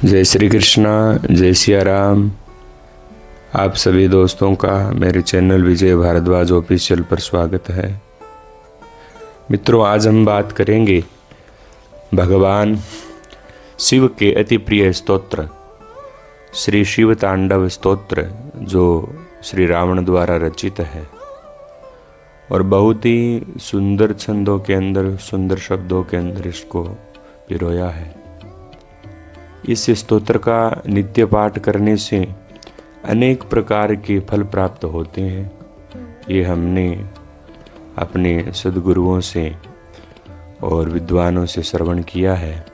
जय श्री कृष्णा, जय सिया राम। आप सभी दोस्तों का मेरे चैनल विजय भारद्वाज ऑफिशियल पर स्वागत है। मित्रों, आज हम बात करेंगे भगवान शिव के अति प्रिय स्तोत्र श्री शिव तांडव स्तोत्र, जो श्री रावण द्वारा रचित है और बहुत ही सुंदर छंदों के अंदर, सुंदर शब्दों के अंदर इसको पिरोया है। इस स्तोत्र का नित्य पाठ करने से अनेक प्रकार के फल प्राप्त होते हैं। ये हमने अपने सद्गुरुओं से और विद्वानों से श्रवण किया है।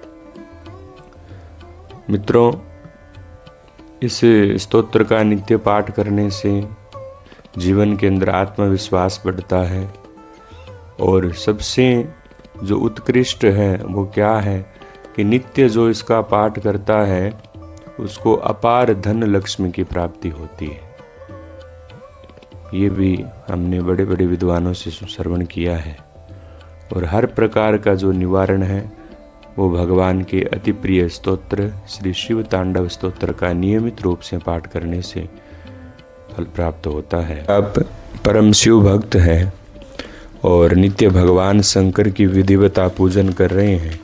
मित्रों, इस स्तोत्र का नित्य पाठ करने से जीवन के अंदर आत्मविश्वास बढ़ता है और सबसे जो उत्कृष्ट है वो क्या है कि नित्य जो इसका पाठ करता है उसको अपार धन लक्ष्मी की प्राप्ति होती है। ये भी हमने बड़े बड़े विद्वानों से श्रवण किया है। और हर प्रकार का जो निवारण है वो भगवान के अति प्रिय स्तोत्र श्री शिव तांडव स्तोत्र का नियमित रूप से पाठ करने से फल प्राप्त होता है। आप परम शिव भक्त हैं और नित्य भगवान शंकर की विधिवत पूजन कर रहे हैं,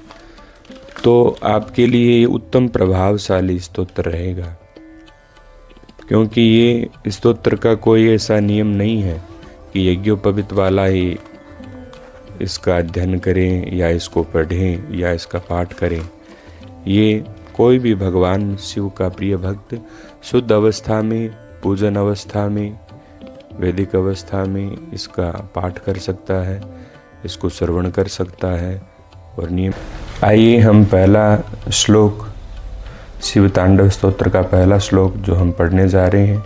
तो आपके लिए उत्तम प्रभावशाली स्तोत्र रहेगा। क्योंकि ये स्तोत्र का कोई ऐसा नियम नहीं है कि यज्ञोपवीत वाला ही इसका अध्ययन करें या इसको पढ़ें या इसका पाठ करें। ये कोई भी भगवान शिव का प्रिय भक्त शुद्ध अवस्था में, पूजन अवस्था में, वैदिक अवस्था में इसका पाठ कर सकता है, इसको श्रवण कर सकता है और नियम। आइए हम पहला श्लोक, शिव तांडव स्तोत्र का पहला श्लोक जो हम पढ़ने जा रहे हैं,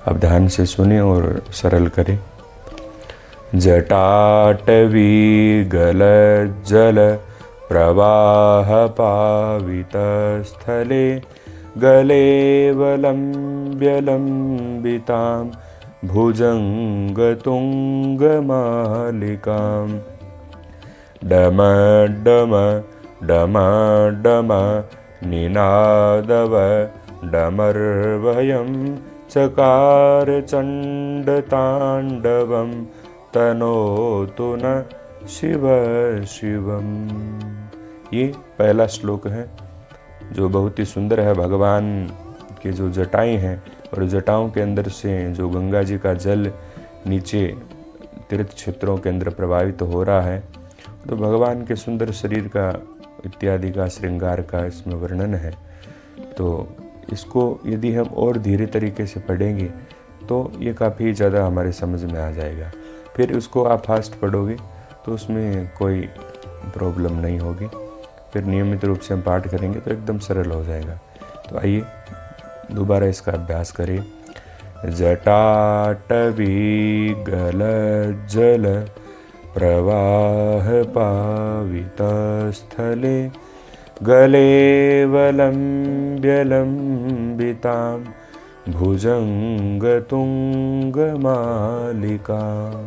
अब ध्यान से सुने और सरल करें। जटाटवी गलज्जल प्रवाह पावित स्थले गलेवलम्ब्य लम्बितां भुजंग तुंग मालिकां डम डम डम डम निनादव डमर्वयं चकार चण्डताण्डवं तनोतु न शिव शिवम। ये पहला श्लोक है जो बहुत ही सुंदर है। भगवान के जो जटाएं हैं और जटाओं के अंदर से जो गंगा जी का जल नीचे तीर्थ क्षेत्रों के अंदर प्रवाहित हो रहा है, तो भगवान के सुंदर शरीर का इत्यादि का श्रृंगार का इसमें वर्णन है। तो इसको यदि हम और धीरे तरीके से पढ़ेंगे तो ये काफ़ी ज़्यादा हमारे समझ में आ जाएगा। फिर उसको आप फास्ट पढ़ोगे तो उसमें कोई प्रॉब्लम नहीं होगी। फिर नियमित रूप से हम पाठ करेंगे तो एकदम सरल हो जाएगा। तो आइए दोबारा इसका अभ्यास करें। जटाटवी गलज्जल प्रवाह पावित स्थले गलेवलम्ब्य लम्बितां भुजंग तुंग मालिकां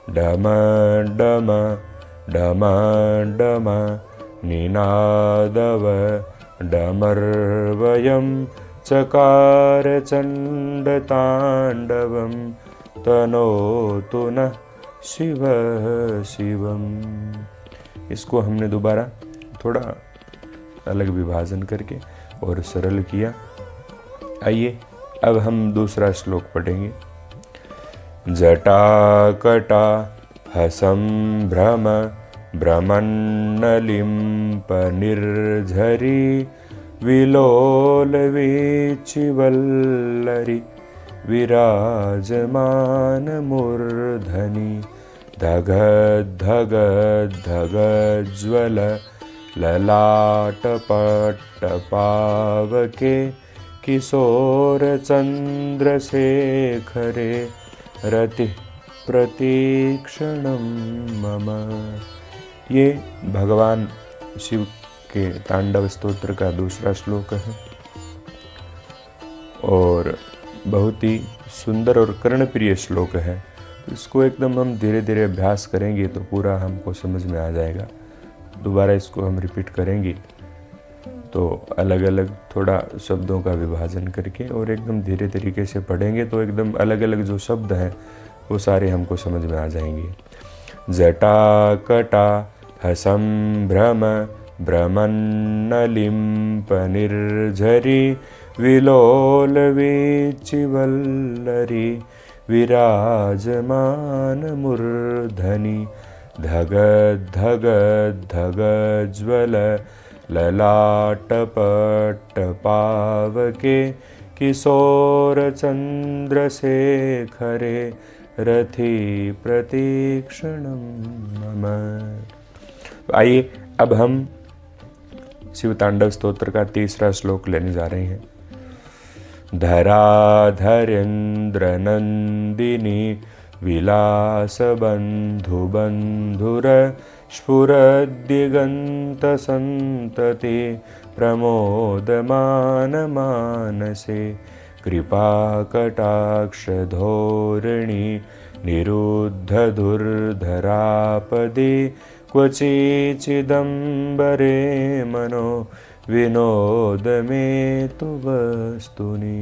डम डम डम डम निनादव डमर्वयं चकार चण्डताण्डवं तनोतु न शिव शिवम। इसको हमने दोबारा थोड़ा अलग विभाजन करके और सरल किया। आइए अब हम दूसरा श्लोक पढ़ेंगे। जटाकटा हसंभ्रम भ्रमन्नलिम्प निर्झरी विलोल वीचिवल्लरी विराजमान मूर्धनि धग धग धग ज्वल ललाट पट्ट पावके किशोर चंद्रशेखरे रति प्रतीक्षणं मम। ये भगवान शिव के तांडव स्तोत्र का दूसरा श्लोक है और बहुत ही सुंदर और कर्णप्रिय श्लोक है। इसको एकदम हम धीरे धीरे अभ्यास करेंगे तो पूरा हमको समझ में आ जाएगा। दोबारा इसको हम रिपीट करेंगे। तो अलग अलग थोड़ा शब्दों का विभाजन करके और एकदम धीरे तरीके से पढ़ेंगे तो एकदम अलग अलग जो शब्द हैं वो सारे हमको समझ में आ जाएंगे। जटाकटा हसंभ्रम भ्रमन्नलिम्पनिर्झरी विलोलवीचिवल्लरी विराजमानमूर्धनि धगद्धगद्धगज्ज्वल ललाटपट्टपावके किशोरचन्द्रशेखरे रथि प्रतीक्षणं मम। आइए अब हम शिव तांडव स्तोत्र का तीसरा श्लोक लेने जा रहे हैं। धराधरेन्द्र नंदिनी विलासबन्धुबन्धुर स्फुरद्दिगन्त सन्तति प्रमोदमानमानसे कृपाकटाक्षधोरिणी निरुद्धदुर्धरापदे क्वचिचिदम्बरे मनो विनोद में तु वस्तुनि।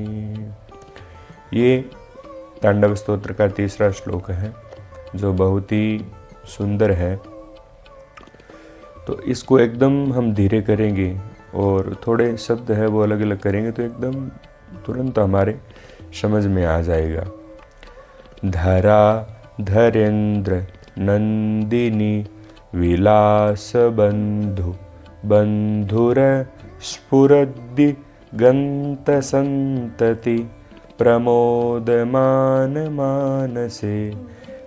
ये तांडव स्तोत्र का तीसरा श्लोक है जो बहुत ही सुंदर है। तो इसको एकदम हम धीरे करेंगे और थोड़े शब्द है वो अलग अलग करेंगे तो एकदम तुरंत हमारे समझ में आ जाएगा। धरा धरेन्द्र नंदिनी विलास बंधु बंधुर स्फुरद्दिगन्त सन्तति प्रमोदमान मानसे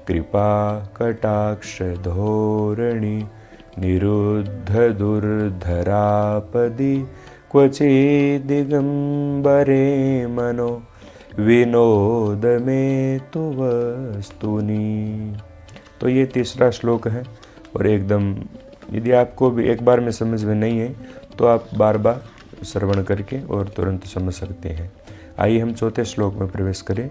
कृपा कटाक्ष धोरणी निरुद्ध दुर्धरापदि क्वचिदिगंबरे मनो विनोद में तु वस्तुनि। तो ये तीसरा श्लोक है और एकदम यदि आपको भी एक बार में समझ में नहीं है तो आप बार बार श्रवण करके और तुरंत समझ सकते हैं। आइए हम चौथे श्लोक में प्रवेश करें।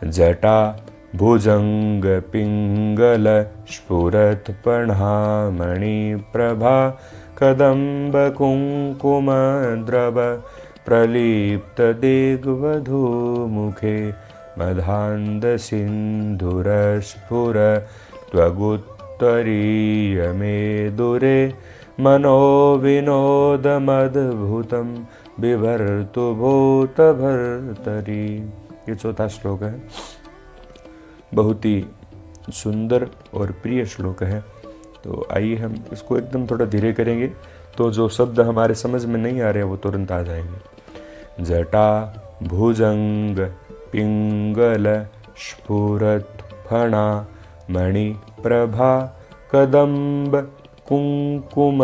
जटा भुजंग पिंगल स्फुरत पढ़ामणि प्रभा कदम्ब कुंकुम द्रव प्रलिप्त दिग्वधू मुखे मधान्द सिंधुर स्फुर त्वगुत्तरीय मे दुरे मनो विनोदमद्भुतं बिभर्तु भूत भर्तरी। ये चौथा श्लोक है, बहुत ही सुंदर और प्रिय श्लोक है। तो आइए हम इसको एकदम थोड़ा धीरे करेंगे तो जो शब्द हमारे समझ में नहीं आ रहे वो तुरंत आ जाएंगे। जटा भुजंग पिंगल स्फुरत फणा मणि प्रभा कदम्ब कुंकुम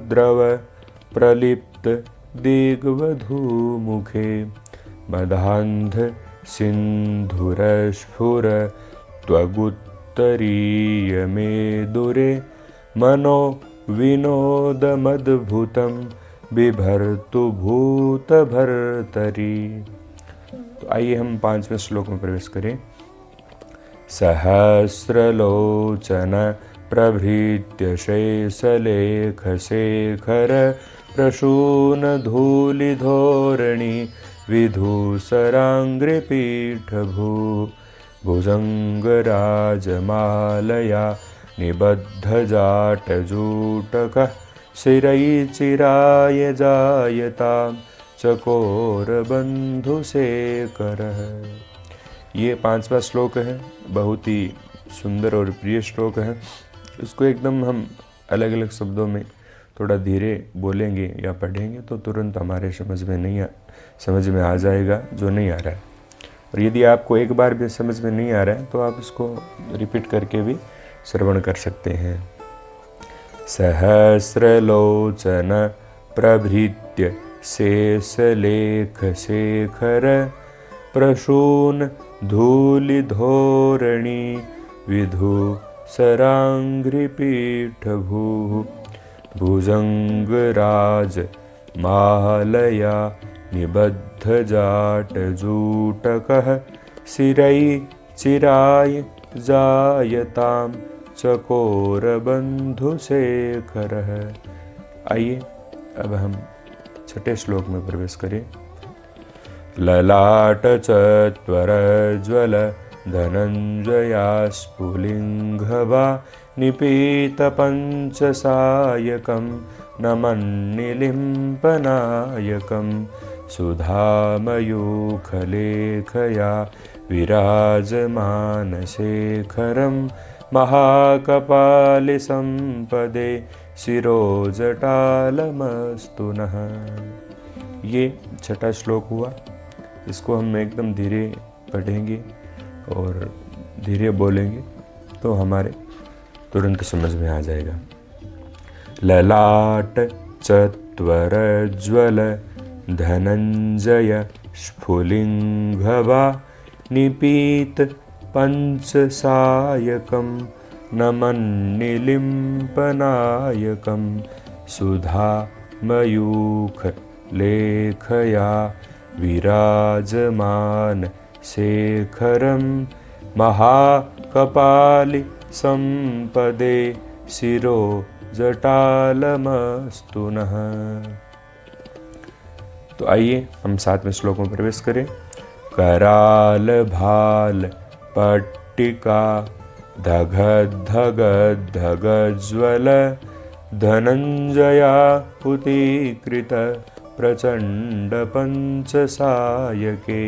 द्रव प्रलिप्त दिग्वधू मुखे मदान्ध सिंधुर स्फुर त्वगुत्तरीय मे दुरे मनो विनोदमद्भुतं बिभर्तु भूत भर्तरी। तो आइए हम पांचवें श्लोक में प्रवेश करें। सहस्रलोचन प्रभृत्य शेषलेख शेखर प्रसून धूलिधोरणी विधूसराङ्घ्रिपीठभू भुजङ्गराजमालया निबद्धजाटजूटकः शिरैचिराय जायतां चकोरबन्धुशेखरः। ये पांचवा श्लोक है, बहुत ही सुंदर और प्रिय श्लोक है। इसको एकदम हम अलग अलग शब्दों में थोड़ा धीरे बोलेंगे या पढ़ेंगे तो तुरंत हमारे समझ में आ जाएगा जो नहीं आ रहा है। और यदि आपको एक बार भी समझ में नहीं आ रहा है तो आप इसको रिपीट करके भी श्रवण कर सकते हैं। सहस्रलोचन प्रभृत्य शेषलेख शेखर प्रसून धूलिधोरणी विधूसराङ्घ्रिपीठभू भुजङ्गराज मालया निबद्धजाटजूटकः शिरैचिराय जायतां चकोरबन्धुशेखरः। आइए अब हम छठे श्लोक में प्रवेश करें। ललाट चत्वरज्वल धनंजया स्फुलिंगभा निपीत पंचसायकं नमन्निलिम्पनायकं सुधामयूखलेखया विराजमानशेखरं महाकपालिसंपदे शिरोजटालमस्तु नः। ये छठा श्लोक हुआ। इसको हम एकदम धीरे पढ़ेंगे और धीरे बोलेंगे तो हमारे तुरंत समझ में आ जाएगा। ललाट चत्वरज्वल धनंजय स्फुलिंगभा निपीत पंचसायकं नमन्निलिम्पनायकं सुधामयूख लेखया विराजमान शेखरं महाकपालि संपदे शिरो जटालमस्तु नः। तो आइए हम 7वें श्लोक में प्रवेश करें। कराल भाल पट्टिका धग धग धग ज्वल धनंजया पुतीकृत प्रचंड पंचसायके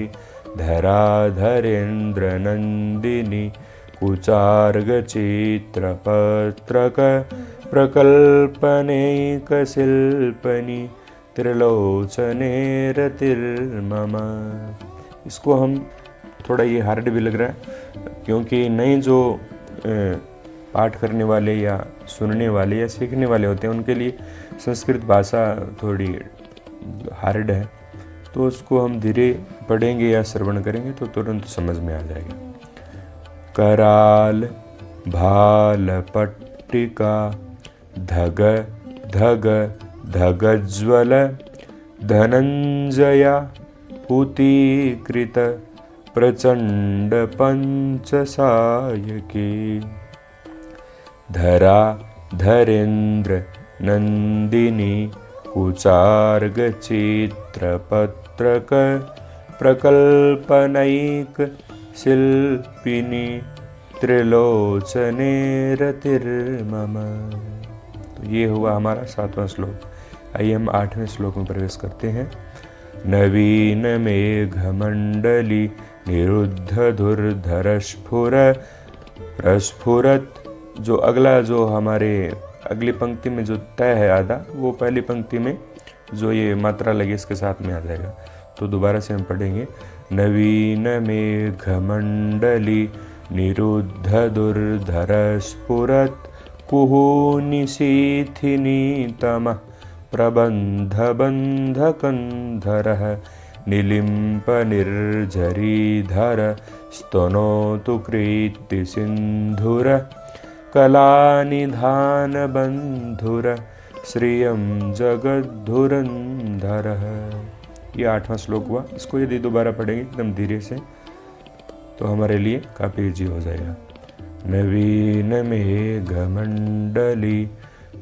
धराधरेन्द्र नंदिनी कुचार्गचित्रपत्रक प्रकल्पनेकशिल्पनि त्रिलोचनेरतिर्मम। इसको हम थोड़ा ये हार्ड भी लग रहा है क्योंकि नए जो पाठ करने वाले या सुनने वाले या सीखने वाले होते हैं उनके लिए संस्कृत भाषा थोड़ी हार्ड है, तो उसको हम धीरे पढ़ेंगे या श्रवण करेंगे तो तुरंत समझ में आ जाएगा। कराल भाल पट्टिका धग धग धग ज्वल धनंजया पुतीकृत प्रचंड पंचसायके धरा धरेन्द्र नंदिनी कुचार्ग चित्रपत्रक प्रकल्पनैक शिल्पिनी त्रिलोचनेरतिर्मम। तो ये हुआ हमारा 7वां श्लोक। आइए हम 8वें श्लोक में प्रवेश करते हैं। नवीन मेघमंडली निरुद्ध धुर्धर स्फुरत। जो अगला जो हमारे अगली पंक्ति में जो तय है आधा, वो पहली पंक्ति में जो ये मात्रा लगी इसके साथ में आ जाएगा। तो दोबारा से हम पढ़ेंगे। नवीन मेघमंडली निरुद्ध दुर्धर स्फुरत कुहूनिशीथिनी तमः प्रबंध बंधकंधरः निलिम्प निर्झरीधर स्तनोतु कृत्ति सिंधुर कलानिधान बंधुर श्रियं जगद्धुरंधरः। ये 8वां श्लोक हुआ। इसको यदि दोबारा पढ़ेंगे एकदम धीरे से तो हमारे लिए काफी इजी हो जाएगा। नवीन मेघमंडली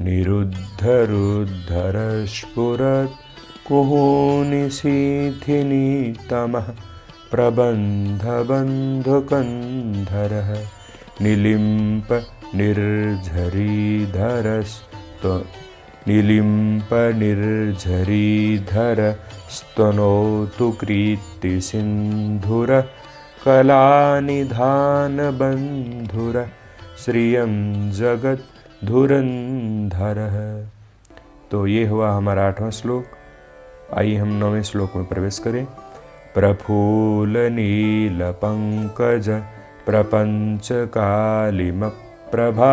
निरुद्ध रुद्धर स्फुरत कुहूनिशीथिनी तमः प्रबंध बंधुकंधरः निलिम्प निर्झरीधर स्तनोतु कृत्ति सिंधुर कलानिधान बंधुर श्रियं जगद्धुरंधरः। तो ये हुआ हमारा 8वां श्लोक। आइए हम 9वें श्लोक में प्रवेश करें। प्रफुल्ल नील पंकज प्रपंच कालिमप्रभा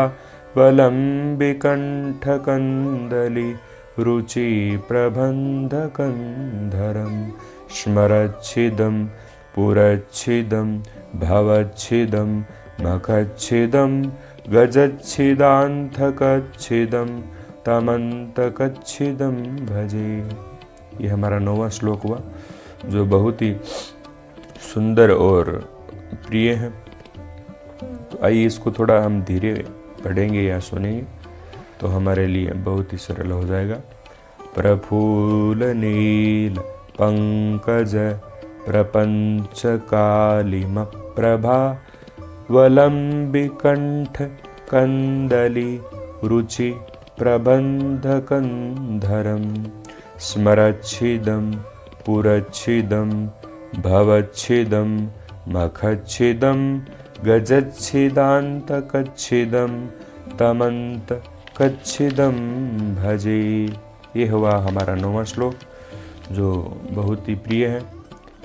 वलंबिकंठ कंदली रुचि प्रबंधकंधरं स्मरच्छिदं पुरच्छिदं भवच्छिदं मखच्छिदं गजच्छिदांतकच्छिदं तमंतकच्छिदं भजे। ये हमारा 9वां श्लोक हुआ जो बहुत ही सुंदर और प्रिय है। तो आइए इसको थोड़ा हम धीरे पढ़ेंगे या सुनेंगे तो हमारे लिए बहुत ही सरल हो जाएगा। प्रफुल्लनील पंकज प्रपञ्चकालिमप्रभा वलम्बिकण्ठ कन्दली रुचि प्रबन्धकन्धरं स्मरच्छिदं पुरच्छिदं भवच्छिदं मखच्छिदं गजच्छिदान्तकच्छिदं तमन्तकच्छिदं भजे। ये हुआ हमारा 9वां श्लोक, जो बहुत ही प्रिय है।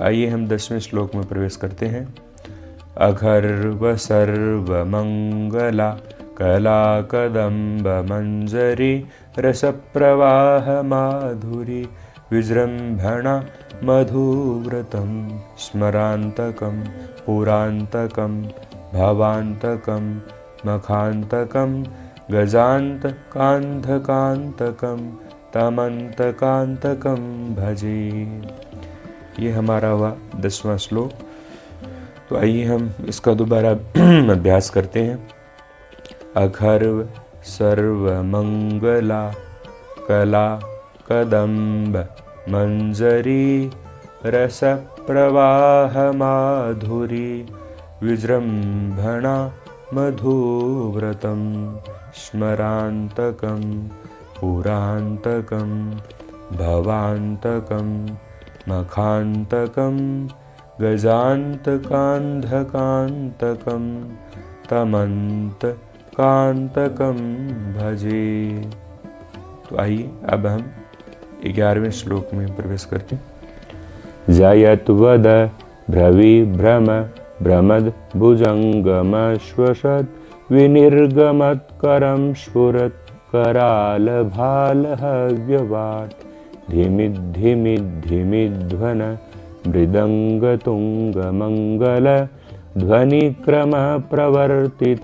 आइए हम 10वें श्लोक में प्रवेश करते हैं। अघर्व सर्वमंगला कला कदम्ब मंजरी रसप्रवाह माधुरी विजृंभणा मधुव्रतं स्मरान्तकं पुरान्तकं भवान्तकं मखान्तकं गजान्तकान्धकान्तकं तमन्तकान्तकं भजे। ये हमारा हुआ 10वां श्लोक। तो आइए हम इसका दोबारा अभ्यास करते हैं। अखर्व सर्वमंगला कला कदम्ब मंजरी रस प्रवाह माधुरी विजृंभणा मधुव्रतं स्मरान्तकं पुरान्तकं भवान्तकं मखान्तकं गजान्तकान्धकान्तकं तमन्तकान्तकं भजे। तो आइए अब हम 11वें श्लोक में प्रवेश करते हैं। जयत्वद भ्रविभ्रम भ्रमद भुजंगमश्वसत् विनिर्गमत्करं स्फुरत् करालभालहव्यवाट् धिमिद्धिमिद्धिमिध्वन मृदंगतुंगमंगल ध्वनिक्रम प्रवर्तित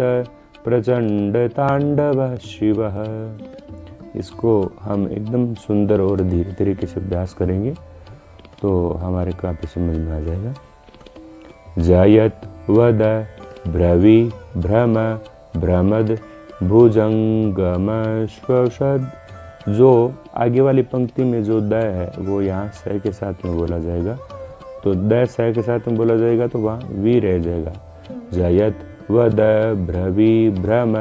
प्रचंड तांडव शिवः। इसको हम एकदम सुंदर और धीरे तरीके से अभ्यास करेंगे तो हमारे काफी समझ में आ जाएगा। जयत वद भ्रवि भ्रम भ्रमद भुजंगमश्वसद। जो आगे वाली पंक्ति में जो द है वो यहाँ स के साथ में बोला जाएगा, तो द स के साथ में बोला जाएगा तो वहाँ वी रह जाएगा। जयत वद भ्रवि भ्रम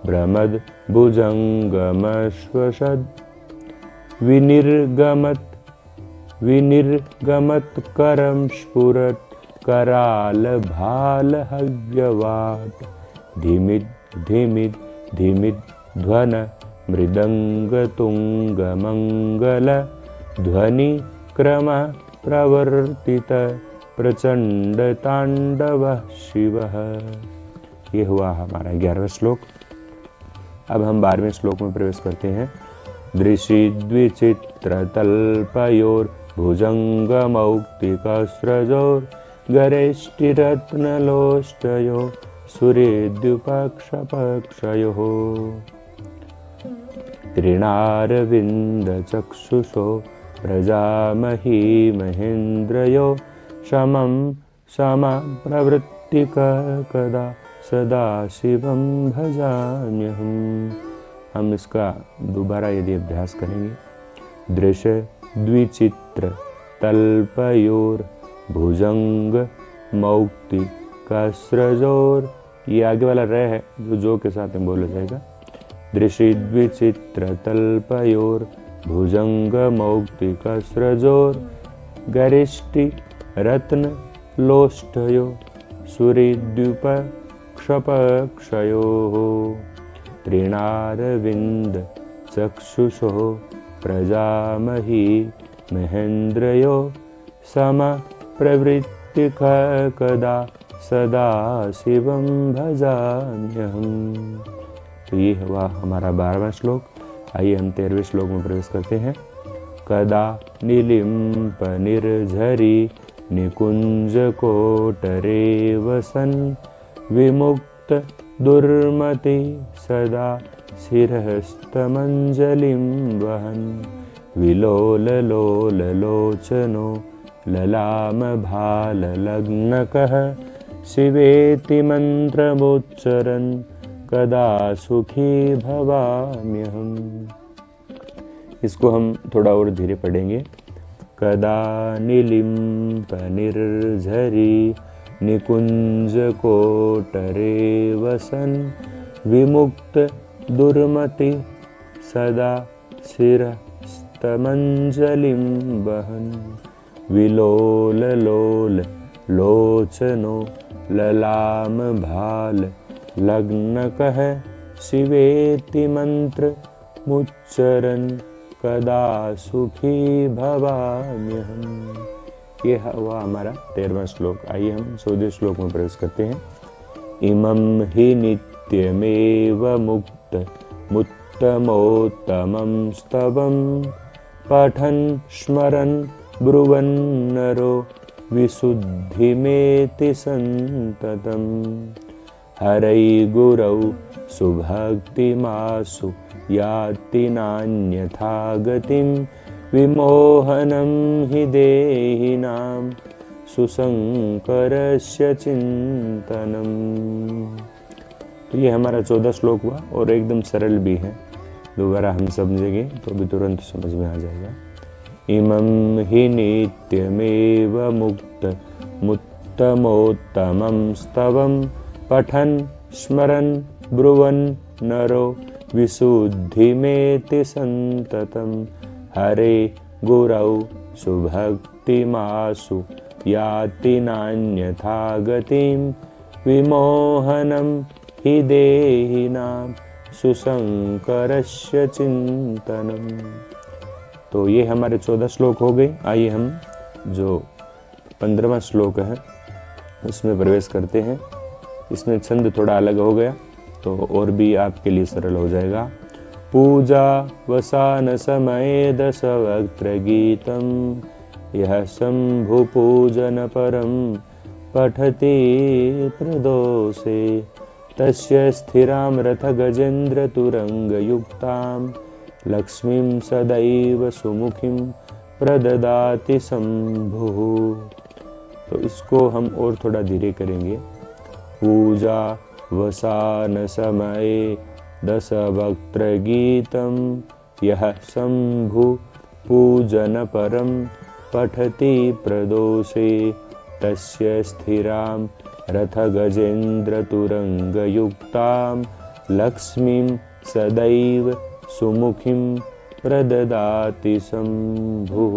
भ्रमद भुजंगमश्वसद विनिर्गमत करम स्फुरत कराल भाल हव्यवाट धिमिद धिमिद धिमिद ध्वन मृदंग तुंग मंगल ध्वनि क्रम प्रवर्तित प्रचंड तांडव शिवः। ये हुआ हमारा 11वां श्लोक। अब हम 12वें श्लोक में प्रवेश करते हैं। दृशि द्विचित्र तल्पयोर भुजंगमौक्तिकस्रजोर गरेष्टिरत्नलोष्टयो सुरेद्युपक्षपक्षयोः तृणारविन्दचक्षुषो प्रजामही महेन्द्रयो समं समप्रवृत्तिकदा सदा शिवं भजाम्यहम्। हम इसका दोबारा यदि अभ्यास करेंगे। दृश्य द्विचित्र तल्पयोर भुजंग मौक्ति कसरजोर। ये आगे वाला र है जो के साथ में बोला जाएगा। दृशि द्विचित्र तल्पयोर भुजंग मौक्ति कसरजोर गरिष्टि रत्न लोष्टयो सुरीद्युप क्षपक्षयोः तृणारविन्द चक्षुषोः प्रजामही महेन्द्रयो समप्रवृत्तिकदा सदा शिवं भजाम्यहम्। तो ये हुआ हमारा 12वां श्लोक। आइए हम 13वें श्लोक में प्रवेश करते हैं। कदा निलिम्प निर्झरी निकुंज कोटरे वसन विमुक्त दुर्मति सदा शिरस्तमंजलिं वहन विलोल लोल लोचनो ललाम भाल लग्नकः शिवेति मंत्रमुच्चरन् कदा सुखी भवाम्यहम्। इसको हम थोड़ा और धीरे पढ़ेंगे। कदा निलिम्प निर्झरी निकुंज कोटरे वसन विमुक्त दुर्मति सदा शिरस्तमंजलिं वहन विलोल लोल लोचनो ललाम भाल लग्न कह शिवेति मंत्र मुच्चरन कदा सुखी भवाम्यहम्। ये हुआ हमारा 13वां श्लोक। आइए हम 14वें श्लोक में प्रवेश करते हैं। इमं हि नित्यमेव मुक्त मुत्तमोत्तमं स्तवं पठन् स्मरन् ब्रुवन् नरो विशुद्धिमेति संततम् हरै गुरौ सुभक्तिमासु याति नान्यथा गतिं विमोहनं हि देहिनां सुशंकरस्य चिंतनम। तो ये हमारा 14 श्लोक हुआ और एकदम सरल भी है। दोबारा हम समझेंगे तो भी तुरंत समझ में आ जाएगा। इमं हि नित्यमेव मुक्त मुत्तमोत्तमं स्तवं पठन् स्मरन् ब्रुवन् नरो विशुद्धिमेति संततम् हरे गुरौ सुभक्तिमासु याति नान्यथा गतिं विमोहनं हि देहिनां सुशंकरस्य चिंतनम। तो ये हमारे 14 श्लोक हो गए। आइए हम जो 15वां श्लोक है उसमें प्रवेश करते हैं। इसमें छंद थोड़ा अलग हो गया तो और भी आपके लिए सरल हो जाएगा। पूजा वसान समय दशवक्त्र गीतम यह शंभु पूजन परम पठति प्रदोषे तस्य स्थिरां रथ गजेन्द्र तुरंग युक्तां लक्ष्मीं सदैव सुमुखीं प्रददाति शंभुः। तो इसको हम और थोड़ा धीरे करेंगे। पूजा वसान समये दशवक्त्र गीतम यह शंभु पूजन परम पठति प्रदोषे तस्य स्थिरां रथ गजेन्द्र तुरंग युक्तां लक्ष्मीं सदैव सुमुखीं प्रददाति शंभुः।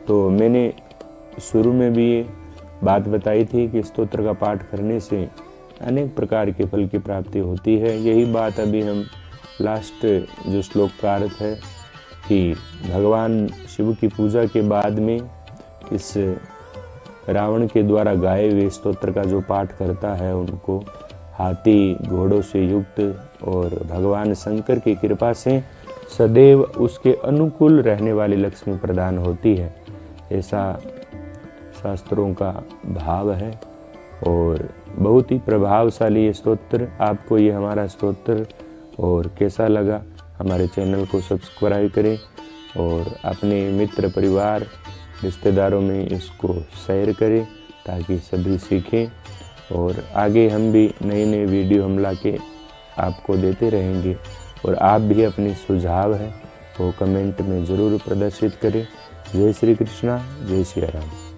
तो मैंने शुरू में भी ये बात बताई थी कि स्तोत्र का पाठ करने से अनेक प्रकार के फल की प्राप्ति होती है। यही बात अभी हम लास्ट जो श्लोक का अर्थ है कि भगवान शिव की पूजा के बाद में इस रावण के द्वारा गाए हुए स्तोत्र का जो पाठ करता है उनको हाथी घोड़ों से युक्त और भगवान शंकर की कृपा से सदैव उसके अनुकूल रहने वाली लक्ष्मी प्रदान होती है, ऐसा शास्त्रों का भाव है। और बहुत ही प्रभावशाली ये स्तोत्र। आपको ये हमारा स्तोत्र और कैसा लगा हमारे चैनल को सब्सक्राइब करें और अपने मित्र परिवार रिश्तेदारों में इसको शेयर करें ताकि सभी सीखें। और आगे हम भी नए नए वीडियो हम लाके आपको देते रहेंगे। और आप भी अपनी सुझाव है वो कमेंट में ज़रूर प्रदर्शित करें। जय श्री कृष्णा, जय श्री राम।